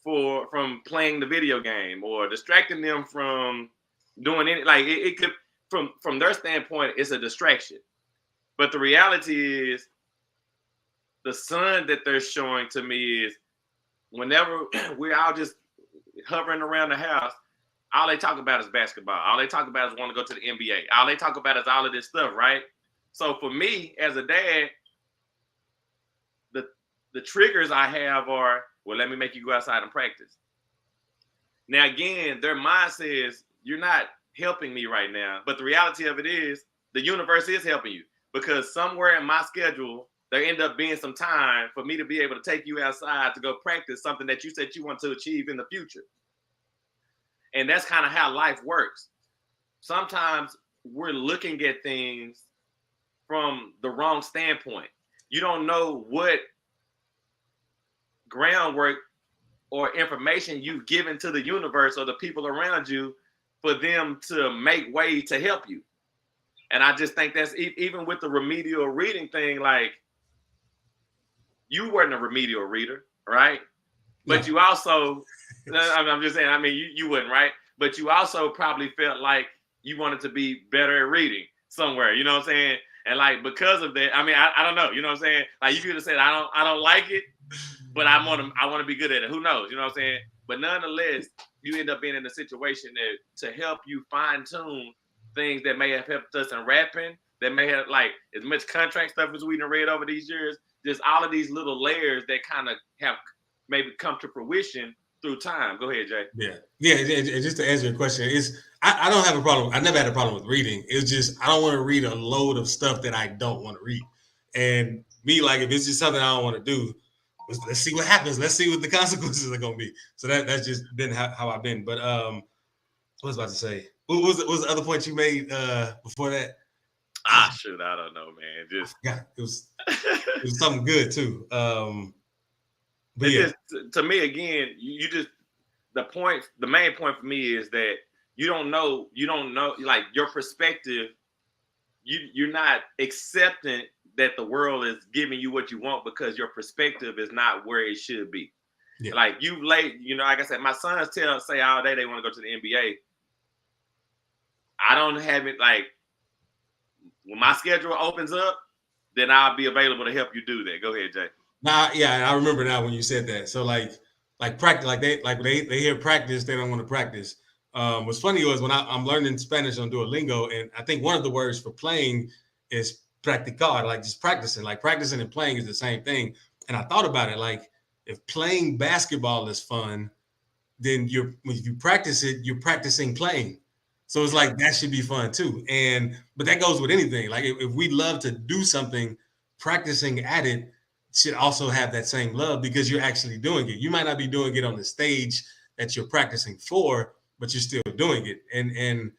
from playing the video game or distracting them from doing any, like it could, from their standpoint, it's a distraction. But the reality is the sun that they're showing to me is whenever we're all just hovering around the house, all they talk about is basketball. All they talk about is want to go to the NBA. All they talk about is all of this stuff, right? So for me as a dad, the triggers I have are, well, let me make you go outside and practice. Now, again, their mind says, you're not helping me right now. But the reality of it is the universe is helping you, because somewhere in my schedule, there end up being some time for me to be able to take you outside to go practice something that you said you want to achieve in the future. And that's kind of how life works. Sometimes we're looking at things from the wrong standpoint. You don't know what groundwork or information you've given to the universe or the people around you for them to make way to help you. And I just think that's, even with the remedial reading thing, like, you weren't a remedial reader, right? But you also, I'm just saying, I mean, you wouldn't, right? But you also probably felt like you wanted to be better at reading somewhere, you know what I'm saying? And like, because of that, I mean, I don't know, you know what I'm saying? Like, you could have said, I don't like it, but I want to be good at it. Who knows, you know what I'm saying? But nonetheless, you end up being in a situation that to help you fine tune things that may have helped us in rapping, that may have, like, as much contract stuff as we done read over these years, just all of these little layers that kind of have maybe come to fruition through time. Go ahead, Jay. Yeah. Just to answer your question, I don't have a problem. I never had a problem with reading. It's just I don't want to read a load of stuff that I don't want to read. And me, like, if it's just something I don't want to do, let's see what happens. Let's see what the consequences are gonna be. So that's just been how I've been. But what was I about to say? What was the other point you made before that? Shoot, I don't know, man. Just it was something good too. But yeah, just, to me, again, you just, the main point for me is that you don't know, like, your perspective, you're not accepting that the world is giving you what you want because your perspective is not where it should be. Yeah. Like, you late, like I said, my sons say all day they want to go to the NBA. I don't have it, like, when my schedule opens up, then I'll be available to help you do that. Go ahead, Jay. Yeah, I remember now when you said that. So, like, like practice, like they hear practice, they don't want to practice. What's funny was when I'm learning Spanish on Duolingo, and I think one of the words for playing is practicar, like just practicing. Like practicing and playing is the same thing. And I thought about it, like if playing basketball is fun, then when you practice it, you're practicing playing. So it's like that should be fun too. But that goes with anything. Like if we love to do something, practicing at it should also have that same love because you're actually doing it. You might not be doing it on the stage that you're practicing for, but you're still doing it. And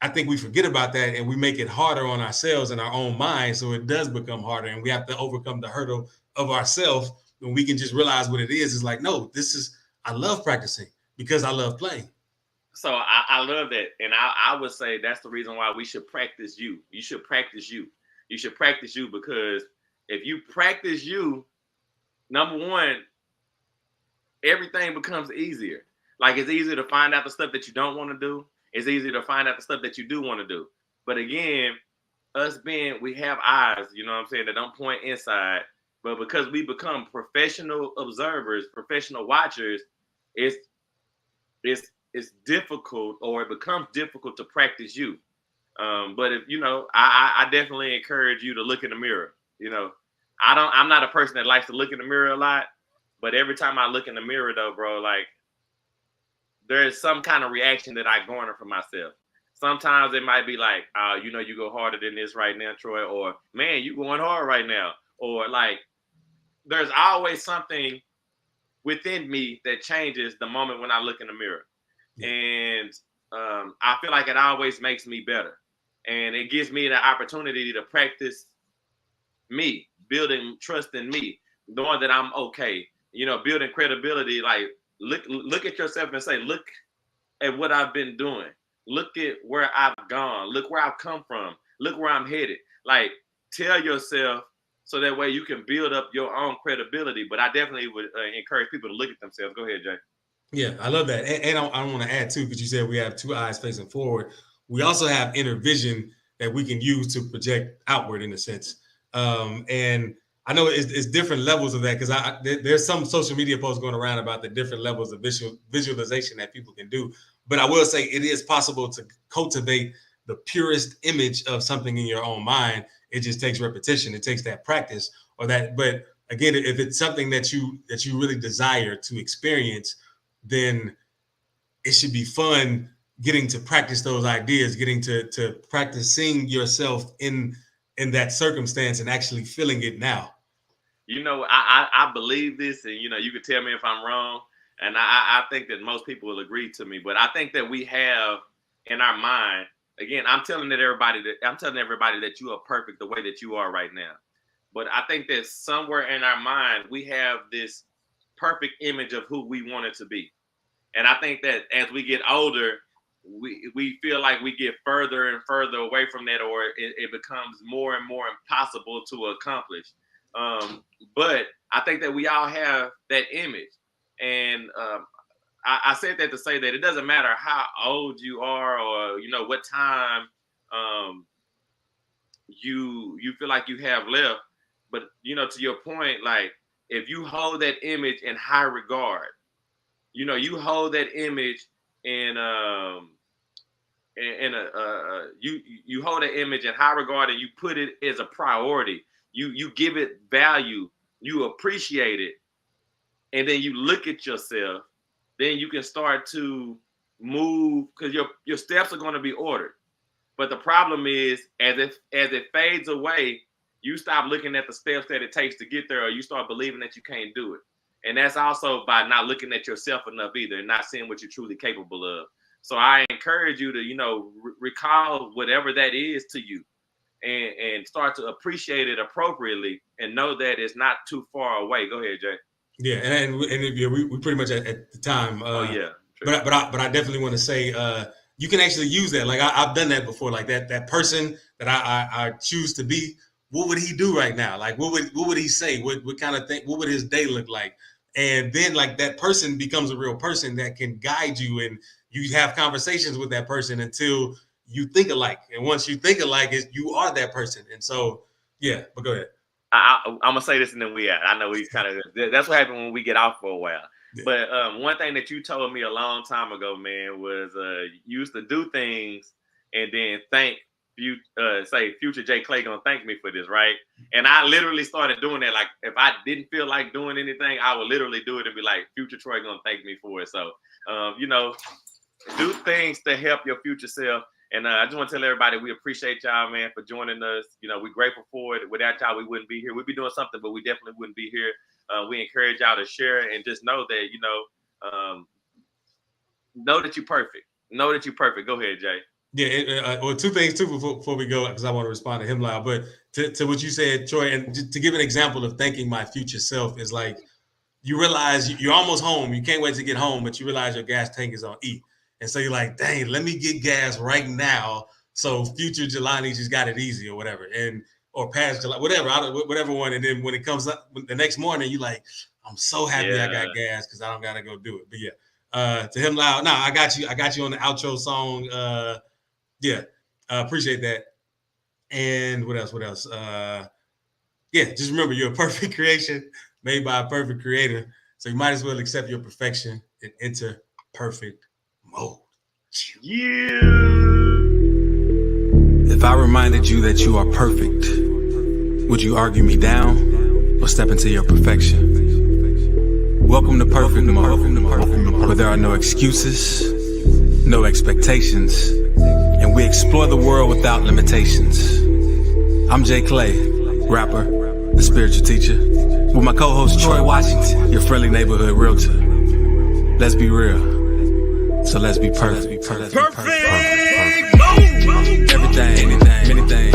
I think we forget about that and we make it harder on ourselves in our own mind. So it does become harder and we have to overcome the hurdle of ourselves when we can just realize what it is. It's like, no, I love practicing because I love playing. So I love that. And I would say that's the reason why we should practice you. You should practice you. You should practice you because if you practice you, number one, everything becomes easier. Like it's easier to find out the stuff that you don't want to do. It's easier to find out the stuff that you do want to do. But again, we have eyes, you know what I'm saying, that don't point inside. But because we become professional observers, professional watchers, it's difficult, or it becomes difficult to practice you. But if I definitely encourage you to look in the mirror. I'm not a person that likes to look in the mirror a lot, but every time I look in the mirror though, bro, like there is some kind of reaction that I garner from myself. Sometimes it might be like, you go harder than this right now, Troy, or man, you going hard right now, or like there's always something within me that changes the moment when I look in the mirror. Yeah. And I feel like it always makes me better. And it gives me the opportunity to practice me, building trust in me, knowing that I'm okay, building credibility. Like look at yourself and say, look at what I've been doing. Look at where I've gone. Look where I've come from. Look where I'm headed. Like tell yourself so that way you can build up your own credibility. But I definitely would encourage people to look at themselves. Go ahead, Jay. Yeah, I love that. And I want to add too, because you said we have two eyes facing forward. We also have inner vision that we can use to project outward in a sense. And I know it's different levels of that because there's some social media posts going around about the different levels of visualization that people can do. But I will say it is possible to cultivate the purest image of something in your own mind. It just takes repetition. It takes that practice or that. But again, if it's something that you really desire to experience, then it should be fun getting to practice those ideas, getting to practice seeing yourself in that circumstance and actually feeling it now. I believe this, and you can tell me if I'm wrong, and I think that most people will agree to me, but I think that we have in our mind, again, I'm telling everybody that you are perfect the way that you are right now. But I think that somewhere in our mind, we have this perfect image of who we want it to be. And I think that as we get older, we feel like we get further and further away from that, or it becomes more and more impossible to accomplish. But I think that we all have that image. And I said that to say that it doesn't matter how old you are or, what time you feel like you have left. But, to your point, like if you hold that image in high regard, you hold that image you hold that image in high regard and you put it as a priority. You give it value, you appreciate it, and then you look at yourself. Then you can start to move because your steps are going to be ordered. But the problem is, as it fades away, you stop looking at the steps that it takes to get there, or you start believing that you can't do it. And that's also by not looking at yourself enough either, and not seeing what you're truly capable of. So I encourage you to, recall whatever that is to you, and start to appreciate it appropriately, and know that it's not too far away. Go ahead, Jay. Yeah, and we pretty much at the time. Yeah. True. But I definitely want to say you can actually use that. Like I've done that before. Like that person that I choose to be. What would he do right now? Like what would he say? What kind of thing? What would his day look like? And then like that person becomes a real person that can guide you, and you have conversations with that person until you think alike. And once you think alike, you are that person. And so yeah. But go ahead. I'm gonna say this and then we out. I know we kind of. That's what happens when we get off for a while. Yeah. But one thing that you told me a long time ago, man, was you used to do things and then thank you, say future J. Clay gonna thank me for this, right? And I literally started doing that. Like if I didn't feel like doing anything, I would literally do it and be like, future Troy gonna thank me for it. So, you know, do things to help your future self. And I just want to tell everybody we appreciate y'all, man, for joining us. You know, we're grateful for it. Without y'all, we wouldn't be here. We'd be doing something, but we definitely wouldn't be here. We encourage y'all to share and just know that, you know that you're perfect. Know that you're perfect. Go ahead, Jay. Yeah, well, two things too before we go, because I want to respond to him loud. But to what you said, Troy, and to give an example of thanking my future self is like you realize you're almost home. You can't wait to get home, but you realize your gas tank is on E. And so you're like, dang, let me get gas right now. So future Jelani just got it easy or whatever. Or past Jelani, whatever one. And then when it comes up the next morning, you like, I'm so happy I got gas because I don't got to go do it. But yeah, to him loud, I got you on the outro song. Appreciate that. And what else? Just remember you're a perfect creation made by a perfect creator. So you might as well accept your perfection and enter perfect mode. Yeah. If I reminded you that you are perfect, would you argue me down or step into your perfection? Welcome to perfect mode, where there are no excuses, no expectations, and we explore the world without limitations. I'm J. Clay, rapper, the spiritual teacher, with my co-host Troy Washington, your friendly neighborhood realtor. Let's be real, so let's be perfect. Everything, anything,